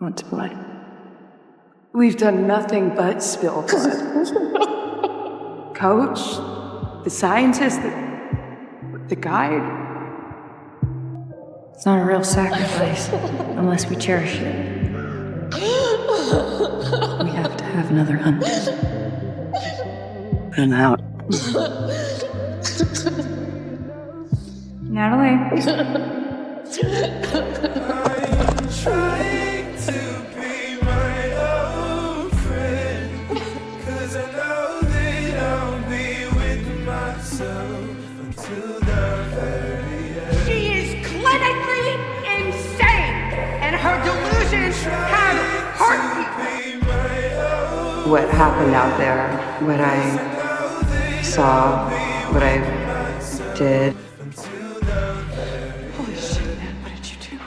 Want to play? We've done nothing but spill blood. Coach, the scientist, the guide. It's not a real sacrifice unless we cherish it. We have to have another hunt. And out. Natalie. What happened out there, what I saw, what I did. Holy shit, man, what did you do?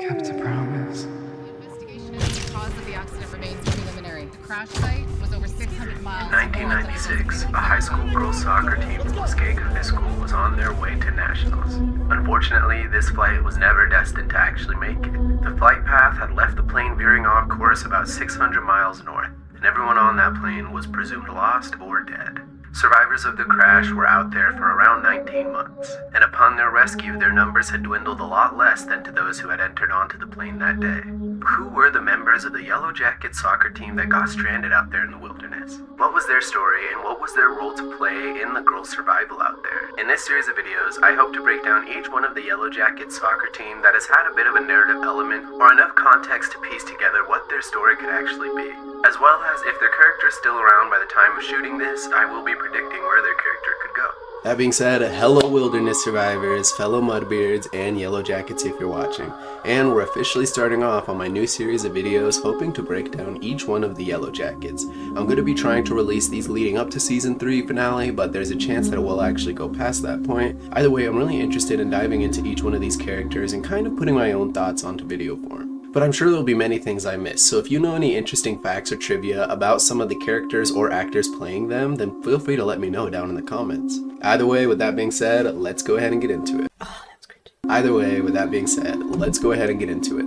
Kept a promise. The investigation into the cause of the accident remains preliminary. The crash site was over 600 miles. In 1996, a high school girls soccer team from Muskega High School was on their way to nationals. Unfortunately, this flight was never destined to actually make it. The flight path had left the plane veering off course about 600 miles north, and everyone on that plane was presumed lost or dead. Survivors of the crash were out there for around 19 months, and upon their rescue, their numbers had dwindled a lot less than to those who had entered onto the plane that day. Who were the members of the Yellowjackets soccer team that got stranded out there in the wilderness? What was their story, and what was their role to play in the girls' survival out there? In this series of videos, I hope to break down each one of the Yellowjackets soccer team that has had a bit of a narrative element or enough context to piece together what their story could actually be. As well as, if their character is still around by the time of shooting this, I will be predicting where their character could go. That being said, hello wilderness survivors, fellow mudbeards, and Yellowjackets if you're watching. And we're officially starting off on my new series of videos hoping to break down each one of the Yellowjackets. I'm going to be trying to release these leading up to Season 3 finale, but there's a chance that it will actually go past that point. Either way, I'm really interested in diving into each one of these characters and kind of putting my own thoughts onto video form. But I'm sure there'll be many things I missed, so if you know any interesting facts or trivia about some of the characters or actors playing them, then feel free to let me know down in the comments. Either way, with that being said, let's go ahead and get into it. Oh, that's great. Either way, with that being said, let's go ahead and get into it.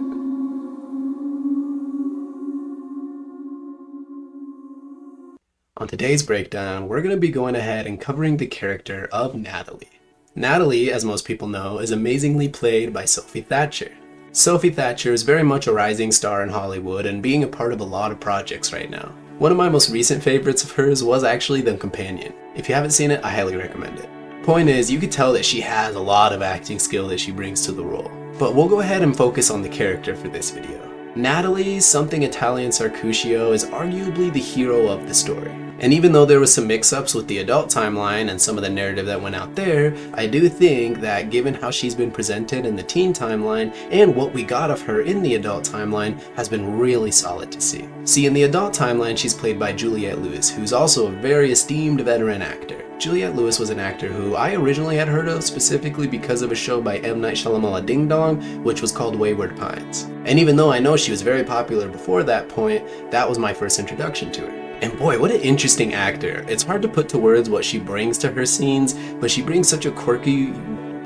On today's breakdown, we're going to be going ahead and covering the character of Natalie. Natalie, as most people know, is amazingly played by Sophie Thatcher. Sophie Thatcher is very much a rising star in Hollywood and being a part of a lot of projects right now. One of my most recent favorites of hers was actually The Companion. If you haven't seen it, I highly recommend it. Point is, you could tell that she has a lot of acting skill that she brings to the role. But we'll go ahead and focus on the character for this video. Natalie, something Italian Sarcuscio, is arguably the hero of the story. And even though there was some mix-ups with the adult timeline and some of the narrative that went out there, I do think that given how she's been presented in the teen timeline and what we got of her in the adult timeline has been really solid to see. See, in the adult timeline, she's played by Juliette Lewis, who's also a very esteemed veteran actor. Juliette Lewis was an actor who I originally had heard of specifically because of a show by M. Night Shyamalan Ding Dong, which was called Wayward Pines. And even though I know she was very popular before that point, that was my first introduction to her. And boy, what an interesting actor. It's hard to put to words what she brings to her scenes, but she brings such a quirky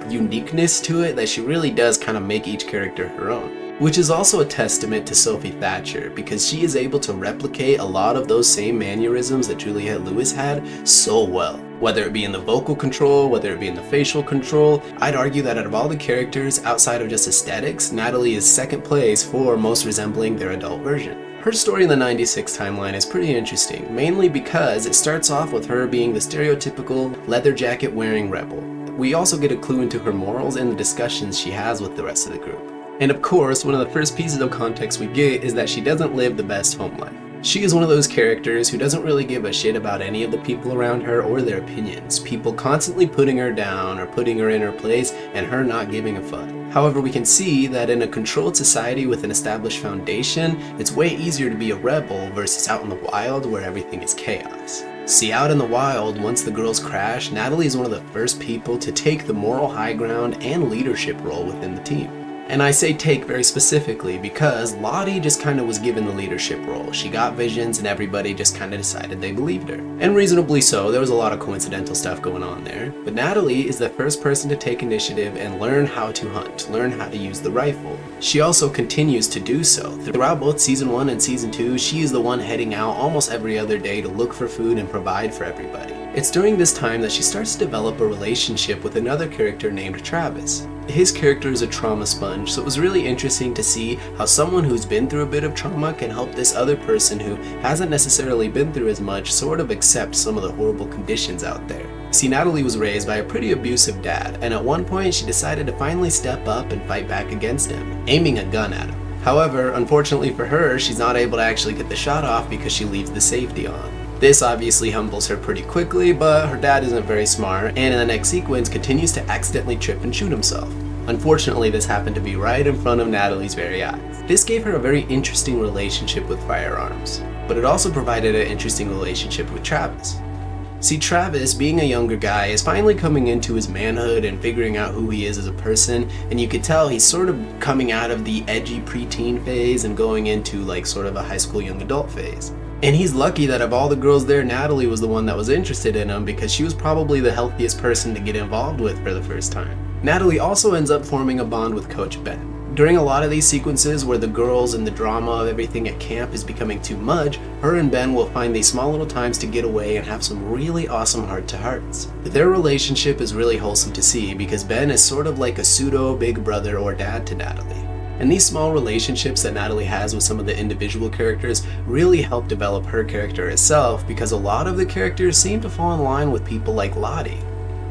uniqueness to it that she really does kind of make each character her own. Which is also a testament to Sophie Thatcher, because she is able to replicate a lot of those same mannerisms that Juliette Lewis had so well. Whether it be in the vocal control, whether it be in the facial control, I'd argue that out of all the characters, outside of just aesthetics, Natalie is second place for most resembling their adult version. Her story in the 96 timeline is pretty interesting, mainly because it starts off with her being the stereotypical leather jacket wearing rebel. We also get a clue into her morals and the discussions she has with the rest of the group. And of course, one of the first pieces of context we get is that she doesn't live the best home life. She is one of those characters who doesn't really give a shit about any of the people around her or their opinions, people constantly putting her down or putting her in her place and her not giving a fuck. However, we can see that in a controlled society with an established foundation, it's way easier to be a rebel versus out in the wild where everything is chaos. See, out in the wild, once the girls crash, Natalie is one of the first people to take the moral high ground and leadership role within the team. And I say take very specifically because Lottie just kind of was given the leadership role. She got visions and everybody just kind of decided they believed her. And reasonably so, there was a lot of coincidental stuff going on there. But Natalie is the first person to take initiative and learn how to hunt, learn how to use the rifle. She also continues to do so. Throughout both season 1 and season 2, she is the one heading out almost every other day to look for food and provide for everybody. It's during this time that she starts to develop a relationship with another character named Travis. His character is a trauma sponge, so it was really interesting to see how someone who's been through a bit of trauma can help this other person who hasn't necessarily been through as much sort of accept some of the horrible conditions out there. See, Natalie was raised by a pretty abusive dad, and at one point she decided to finally step up and fight back against him, aiming a gun at him. However, unfortunately for her, she's not able to actually get the shot off because she leaves the safety on. This obviously humbles her pretty quickly, but her dad isn't very smart, and in the next sequence continues to accidentally trip and shoot himself. Unfortunately, this happened to be right in front of Natalie's very eyes. This gave her a very interesting relationship with firearms, but it also provided an interesting relationship with Travis. See, Travis, being a younger guy, is finally coming into his manhood and figuring out who he is as a person, and you could tell he's sort of coming out of the edgy preteen phase and going into like sort of a high school young adult phase. And he's lucky that of all the girls there, Natalie was the one that was interested in him because she was probably the healthiest person to get involved with for the first time. Natalie also ends up forming a bond with Coach Ben. During a lot of these sequences where the girls and the drama of everything at camp is becoming too much, her and Ben will find these small little times to get away and have some really awesome heart-to-hearts. Their relationship is really wholesome to see because Ben is sort of like a pseudo big brother or dad to Natalie. And these small relationships that Natalie has with some of the individual characters really help develop her character itself because a lot of the characters seem to fall in line with people like Lottie.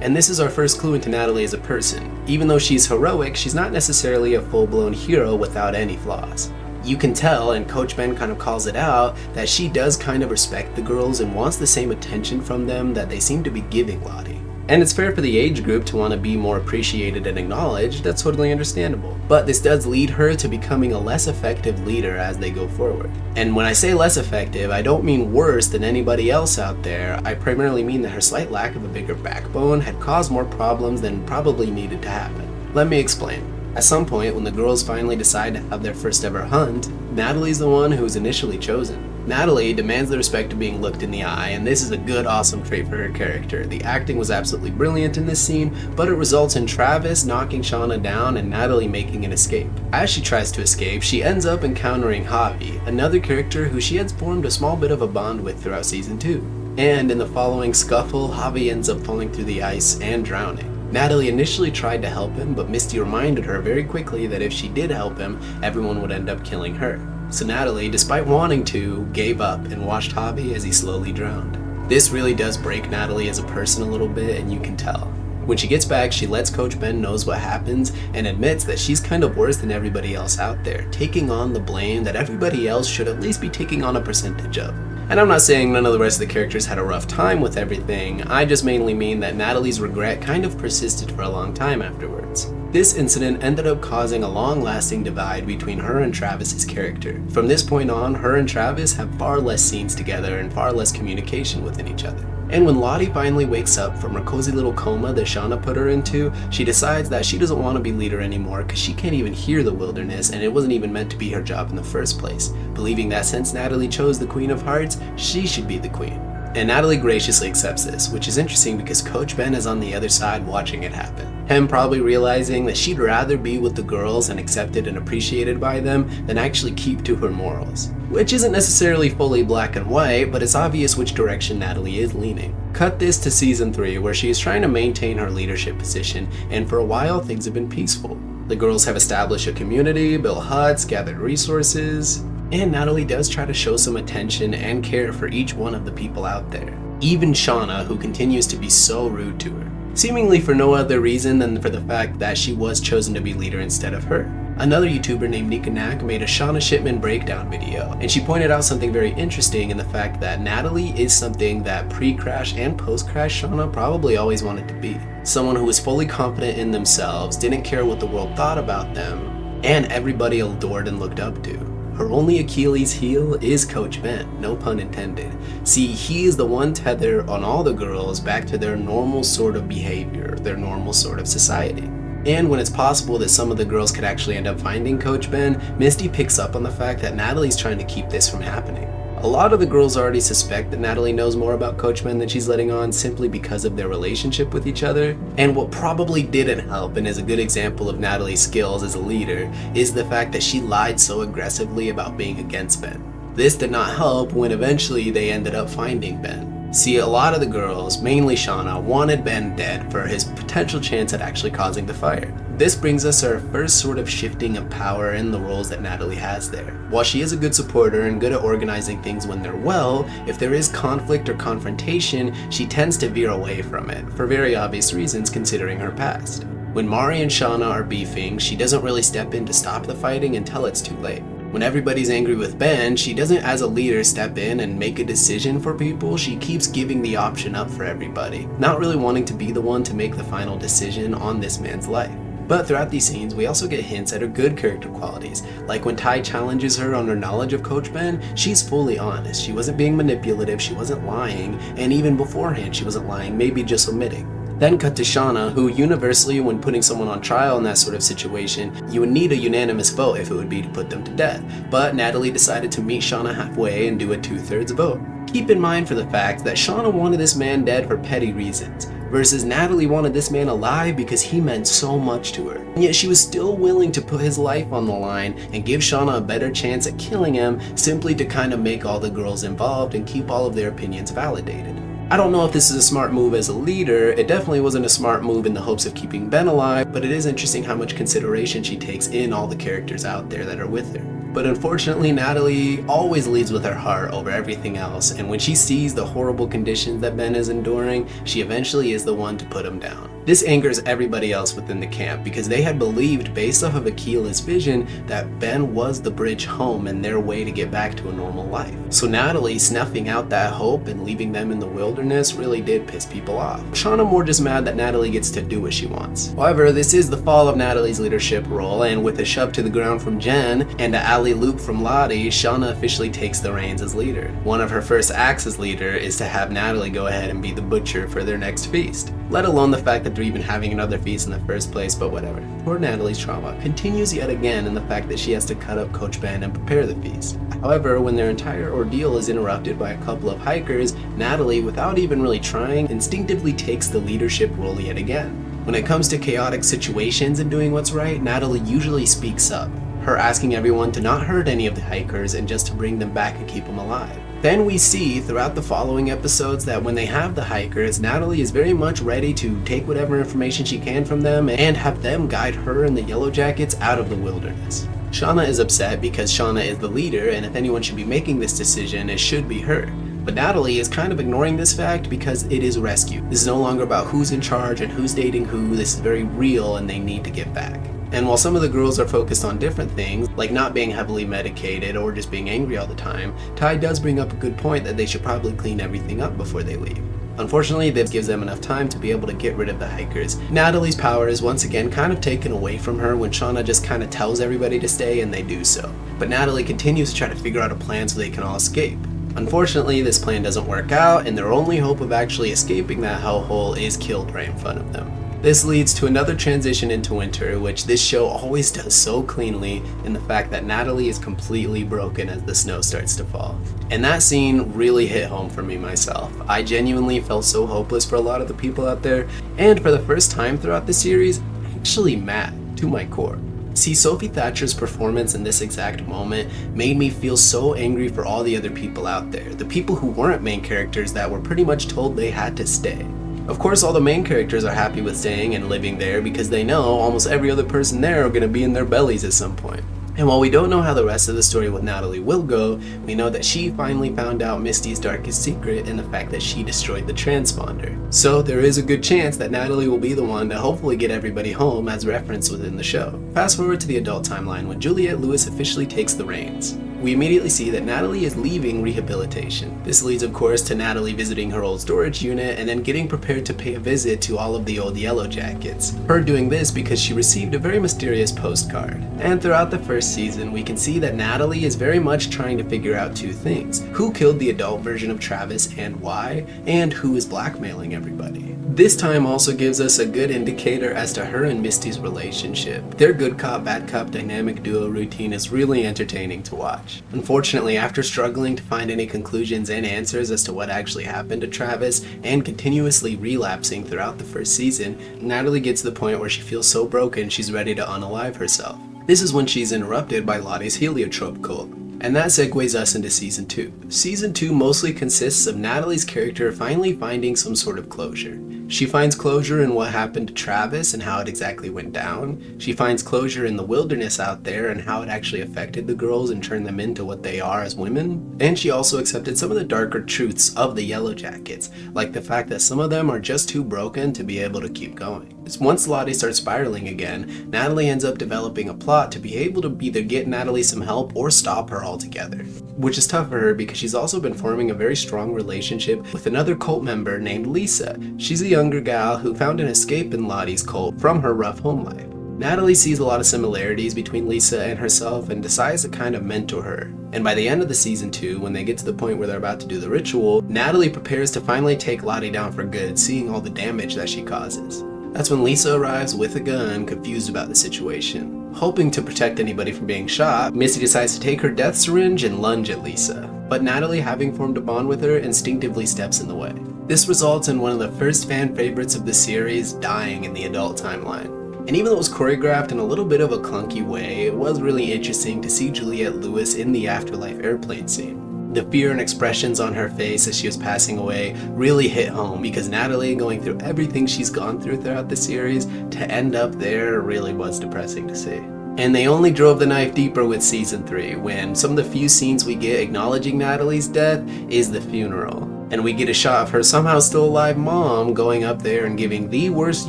And this is our first clue into Natalie as a person. Even though she's heroic, she's not necessarily a full-blown hero without any flaws. You can tell, and Coach Ben kind of calls it out, that she does kind of respect the girls and wants the same attention from them that they seem to be giving Lottie. And it's fair for the age group to want to be more appreciated and acknowledged, that's totally understandable. But this does lead her to becoming a less effective leader as they go forward. And when I say less effective, I don't mean worse than anybody else out there. I primarily mean that her slight lack of a bigger backbone had caused more problems than probably needed to happen. Let me explain. At some point, when the girls finally decide to have their first ever hunt, Natalie's the one who is initially chosen. Natalie demands the respect of being looked in the eye, and this is a good, awesome trait for her character. The acting was absolutely brilliant in this scene, but it results in Travis knocking Shauna down and Natalie making an escape. As she tries to escape, she ends up encountering Javi, another character who she has formed a small bit of a bond with throughout season 2. And in the following scuffle, Javi ends up falling through the ice and drowning. Natalie initially tried to help him, but Misty reminded her very quickly that if she did help him, everyone would end up killing her. So Natalie, despite wanting to, gave up and watched Javi as he slowly drowned. This really does break Natalie as a person a little bit, and you can tell. When she gets back, she lets Coach Ben know what happens and admits that she's kind of worse than everybody else out there, taking on the blame that everybody else should at least be taking on a percentage of. And I'm not saying none of the rest of the characters had a rough time with everything, I just mainly mean that Natalie's regret kind of persisted for a long time afterwards. This incident ended up causing a long-lasting divide between her and Travis's character. From this point on, her and Travis have far less scenes together and far less communication within each other. And when Lottie finally wakes up from her cozy little coma that Shauna put her into, she decides that she doesn't want to be leader anymore because she can't even hear the wilderness and it wasn't even meant to be her job in the first place, believing that since Natalie chose the Queen of Hearts, she should be the queen. And Natalie graciously accepts this, which is interesting because Coach Ben is on the other side watching it happen. Him probably realizing that she'd rather be with the girls and accepted and appreciated by them than actually keep to her morals. Which isn't necessarily fully black and white, but it's obvious which direction Natalie is leaning. Cut this to season 3, where she is trying to maintain her leadership position, and for a while things have been peaceful. The girls have established a community, built huts, gathered resources, and Natalie does try to show some attention and care for each one of the people out there. Even Shauna, who continues to be so rude to her. Seemingly for no other reason than for the fact that she was chosen to be leader instead of her. Another YouTuber named Nika Nak made a Shauna Shipman breakdown video, and she pointed out something very interesting in the fact that Natalie is something that pre-crash and post-crash Shauna probably always wanted to be. Someone who was fully confident in themselves, didn't care what the world thought about them, and everybody adored and looked up to. Her only Achilles heel is Coach Ben, no pun intended. See, he is the one tether on all the girls back to their normal sort of behavior, their normal sort of society. And when it's possible that some of the girls could actually end up finding Coach Ben, Misty picks up on the fact that Natalie's trying to keep this from happening. A lot of the girls already suspect that Natalie knows more about Coach Ben than she's letting on simply because of their relationship with each other. And what probably didn't help, and is a good example of Natalie's skills as a leader, is the fact that she lied so aggressively about being against Ben. This did not help when eventually they ended up finding Ben. See, a lot of the girls, mainly Shauna, wanted Ben dead for his potential chance at actually causing the fire. This brings us our first sort of shifting of power in the roles that Natalie has there. While she is a good supporter and good at organizing things when they're well, if there is conflict or confrontation, she tends to veer away from it, for very obvious reasons considering her past. When Mari and Shauna are beefing, she doesn't really step in to stop the fighting until it's too late. When everybody's angry with Ben, she doesn't as a leader step in and make a decision for people, she keeps giving the option up for everybody, not really wanting to be the one to make the final decision on this man's life. But throughout these scenes, we also get hints at her good character qualities, like when Ty challenges her on her knowledge of Coach Ben, she's fully honest. She wasn't being manipulative, she wasn't lying, and even beforehand she wasn't lying, maybe just omitting. Then cut to Shauna, who universally, when putting someone on trial in that sort of situation, you would need a unanimous vote if it would be to put them to death. But Natalie decided to meet Shauna halfway and do a 2/3 vote. Keep in mind for the fact that Shauna wanted this man dead for petty reasons, versus Natalie wanted this man alive because he meant so much to her. And yet she was still willing to put his life on the line and give Shauna a better chance at killing him simply to kind of make all the girls involved and keep all of their opinions validated. I don't know if this is a smart move as a leader. It definitely wasn't a smart move in the hopes of keeping Ben alive, but it is interesting how much consideration she takes in all the characters out there that are with her. But unfortunately, Natalie always leads with her heart over everything else, and when she sees the horrible conditions that Ben is enduring, she eventually is the one to put him down. This angers everybody else within the camp because they had believed, based off of Akila's vision, that Ben was the bridge home and their way to get back to a normal life. So Natalie snuffing out that hope and leaving them in the wilderness really did piss people off. Shauna more just mad that Natalie gets to do what she wants. However, this is the fall of Natalie's leadership role, and with a shove to the ground from Jen and an alley-loop from Lottie, Shauna officially takes the reins as leader. One of her first acts as leader is to have Natalie go ahead and be the butcher for their next feast. Let alone the fact that they're even having another feast in the first place, but whatever. Poor Natalie's trauma continues yet again in the fact that she has to cut up Coach Ben and prepare the feast. However, when their entire ordeal is interrupted by a couple of hikers, Natalie, without even really trying, instinctively takes the leadership role yet again. When it comes to chaotic situations and doing what's right, Natalie usually speaks up, her asking everyone to not hurt any of the hikers and just to bring them back and keep them alive. Then we see throughout the following episodes that when they have the hikers, Natalie is very much ready to take whatever information she can from them and have them guide her and the Yellowjackets out of the wilderness. Shauna is upset because Shauna is the leader, and if anyone should be making this decision, it should be her. But Natalie is kind of ignoring this fact because it is rescue. This is no longer about who's in charge and who's dating who. This is very real and they need to get back. And while some of the girls are focused on different things, like not being heavily medicated or just being angry all the time, Ty does bring up a good point that they should probably clean everything up before they leave. Unfortunately, this gives them enough time to be able to get rid of the hikers. Natalie's power is once again kind of taken away from her when Shauna just kind of tells everybody to stay and they do so. But Natalie continues to try to figure out a plan so they can all escape. Unfortunately, this plan doesn't work out, and their only hope of actually escaping that hellhole is killed right in front of them. This leads to another transition into winter, which this show always does so cleanly in the fact that Natalie is completely broken as the snow starts to fall. And that scene really hit home for me myself. I genuinely felt so hopeless for a lot of the people out there, and for the first time throughout the series, actually mad to my core. See, Sophie Thatcher's performance in this exact moment made me feel so angry for all the other people out there, the people who weren't main characters that were pretty much told they had to stay. Of course, all the main characters are happy with staying and living there because they know almost every other person there are going to be in their bellies at some point. And while we don't know how the rest of the story with Natalie will go, we know that she finally found out Misty's darkest secret in the fact that she destroyed the transponder. So there is a good chance that Natalie will be the one to hopefully get everybody home as referenced within the show. Fast forward to the adult timeline when Juliette Lewis officially takes the reins. we immediately see that Natalie is leaving rehabilitation. This leads of course to Natalie visiting her old storage unit and then getting prepared to pay a visit to all of the old Yellowjackets. Her doing this because she received a very mysterious postcard. And throughout the first season, we can see that Natalie is very much trying to figure out two things: who killed the adult version of Travis and why, and who is blackmailing everybody. This time also gives us a good indicator as to her and Misty's relationship. Their good cop, bad cop dynamic duo routine is really entertaining to watch. Unfortunately, after struggling to find any conclusions and answers as to what actually happened to Travis and continuously relapsing throughout the first season, Natalie gets to the point where she feels so broken she's ready to unalive herself. This is when she's interrupted by Lottie's heliotrope cult. And that segues us into Season 2. Season 2 mostly consists of Natalie's character finally finding some sort of closure. She finds closure in what happened to Travis and how it exactly went down. She finds closure in the wilderness out there and how it actually affected the girls and turned them into what they are as women. And she also accepted some of the darker truths of the Yellowjackets, like the fact that some of them are just too broken to be able to keep going. Once Lottie starts spiraling again, Natalie ends up developing a plot to be able to either get Natalie some help or stop her altogether. Which is tough for her because she's also been forming a very strong relationship with another cult member named Lisa. She's a younger gal who found an escape in Lottie's cult from her rough home life. Natalie sees a lot of similarities between Lisa and herself and decides to kind of mentor her. And by the end of the Season 2, when they get to the point where they're about to do the ritual, Natalie prepares to finally take Lottie down for good, seeing all the damage that she causes. That's when Lisa arrives with a gun, confused about the situation. Hoping to protect anybody from being shot, Misty decides to take her death syringe and lunge at Lisa. But Natalie, having formed a bond with her, instinctively steps in the way. This results in one of the first fan favorites of the series dying in the adult timeline. And even though it was choreographed in a little bit of a clunky way, it was really interesting to see Juliette Lewis in the afterlife airplane scene. The fear and expressions on her face as she was passing away really hit home, because Natalie, going through everything she's gone through throughout the series, to end up there really was depressing to see. And they only drove the knife deeper with Season 3, when some of the few scenes we get acknowledging Natalie's death is the funeral. And we get a shot of her somehow still alive mom going up there and giving the worst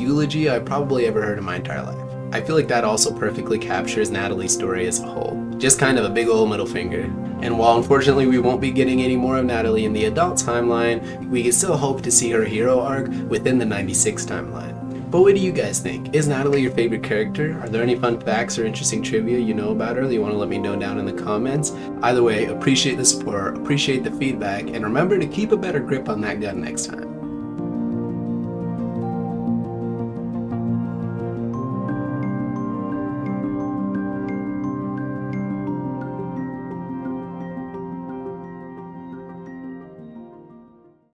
eulogy I've probably ever heard in my entire life. I feel like that also perfectly captures Natalie's story as a whole. Just kind of a big old middle finger. And while unfortunately we won't be getting any more of Natalie in the adult timeline, we can still hope to see her hero arc within the 96 timeline. But what do you guys think? Is Natalie your favorite character? Are there any fun facts or interesting trivia you know about her that you want to let me know down in the comments? Either way, appreciate the support, appreciate the feedback, and remember to keep a better grip on that gun next time.